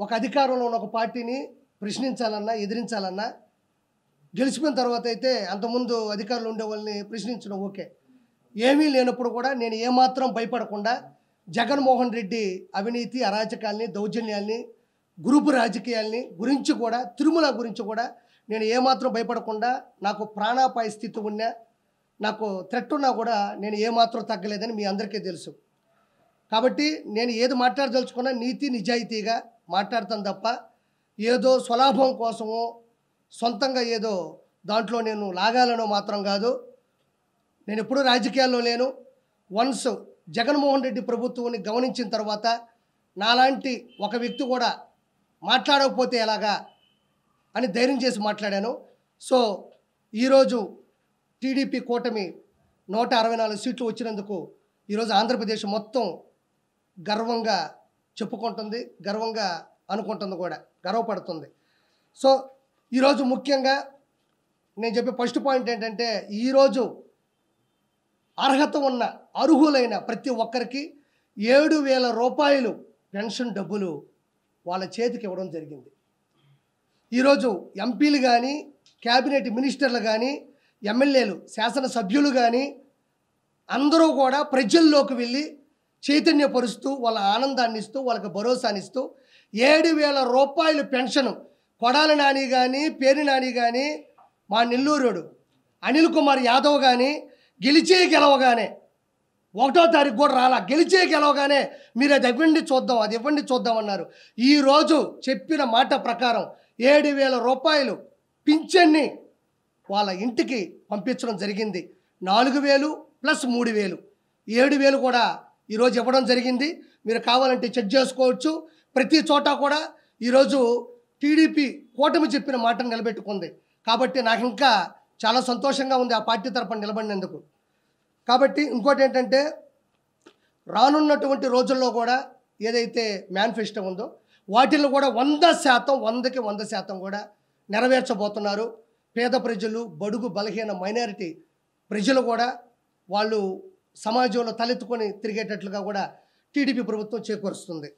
ఒక అధికారంలో ఉన్న ఒక పార్టీని ప్రశ్నించాలన్నా ఎదిరించాలన్నా గెలిచిపోయిన తర్వాత అయితే అంతకుముందు అధికారులు ఉండే వాళ్ళని ప్రశ్నించడం ఓకే. ఏమీ లేనప్పుడు కూడా నేను ఏమాత్రం భయపడకుండా జగన్మోహన్ రెడ్డి అవినీతి అరాచకాల్ని దౌర్జన్యాల్ని గ్రూపు రాజకీయాల్ని గురించి కూడా తిరుమల గురించి కూడా నేను ఏమాత్రం భయపడకుండా నాకు ప్రాణాపాయ స్థితి ఉన్నా నాకు థ్రెట్ ఉన్నా కూడా నేను ఏమాత్రం తగ్గలేదని మీ అందరికీ తెలుసు. కాబట్టి నేను ఏది మాట్లాడదలుచుకున్నా నీతి నిజాయితీగా మాట్లాడతాను తప్ప ఏదో స్వలాభం కోసమో సొంతంగా ఏదో దాంట్లో నేను లాగాలనో మాత్రం కాదు. నేను ఎప్పుడూ రాజకీయాల్లో లేను. వన్స్ జగన్మోహన్ రెడ్డి ప్రభుత్వాన్ని గమనించిన తర్వాత నాలాంటి ఒక వ్యక్తి కూడా మాట్లాడకపోతే ఎలాగా అని ధైర్యం చేసి మాట్లాడాను. సో ఈరోజు టీడీపీ కూటమి 164 సీట్లు వచ్చినందుకు ఈరోజు ఆంధ్రప్రదేశ్ మొత్తం గర్వంగా చెప్పుకుంటుంది, గర్వంగా అనుకుంటుంది కూడా, గర్వపడుతుంది. సో ఈరోజు ముఖ్యంగా నేను చెప్పే ఫస్ట్ పాయింట్ ఏంటంటే ఈరోజు అర్హత ఉన్న అర్హులైన ప్రతి ఒక్కరికి 7,000 రూపాయలు పెన్షన్ డబ్బులు వాళ్ళ చేతికి ఇవ్వడం జరిగింది. ఈరోజు ఎంపీలు కానీ క్యాబినెట్ మినిస్టర్లు కానీ ఎమ్మెల్యేలు శాసనసభ్యులు కానీ అందరూ కూడా ప్రజల్లోకి వెళ్ళి చైతన్యపరుస్తూ వాళ్ళ ఆనందాన్ని ఇస్తూ వాళ్ళకి భరోసానిస్తూ 7,000 రూపాయలు పెన్షన్ కొడాలి నాని కానీ పేరు నాని కానీ మా నెల్లూరుడు అనిల్ కుమార్ యాదవ్ కానీ గెలవగానే 1వ తారీఖు కూడా రాలా, గెలవగానే మీరు అది ఇవ్వండి చూద్దాం అన్నారు. ఈరోజు చెప్పిన మాట ప్రకారం 7,000 రూపాయలు పింఛన్ని వాళ్ళ ఇంటికి పంపించడం జరిగింది. 4,000 ప్లస్ 3,000 7,000 కూడా ఈరోజు ఇవ్వడం జరిగింది. మీరు కావాలంటే చెక్ చేసుకోవచ్చు. ప్రతి చోట కూడా ఈరోజు టీడీపీ కూటమి చెప్పిన మాటను నిలబెట్టుకుంది. కాబట్టి నాకు ఇంకా చాలా సంతోషంగా ఉంది ఆ పార్టీ తరపున నిలబడినందుకు. కాబట్టి ఇంకోటి ఏంటంటే రానున్నటువంటి రోజుల్లో కూడా ఏదైతే మేనిఫెస్టో ఉందో వాటిని కూడా 100%కి 100% కూడా నెరవేర్చబోతున్నారు. పేద ప్రజలు, బడుగు బలహీన మైనారిటీ ప్రజలు కూడా వాళ్ళు సమాజంలో తలెత్తుకొని తిరిగేటట్లుగా కూడా టీడీపీ ప్రభుత్వం చేకూరుస్తుంది.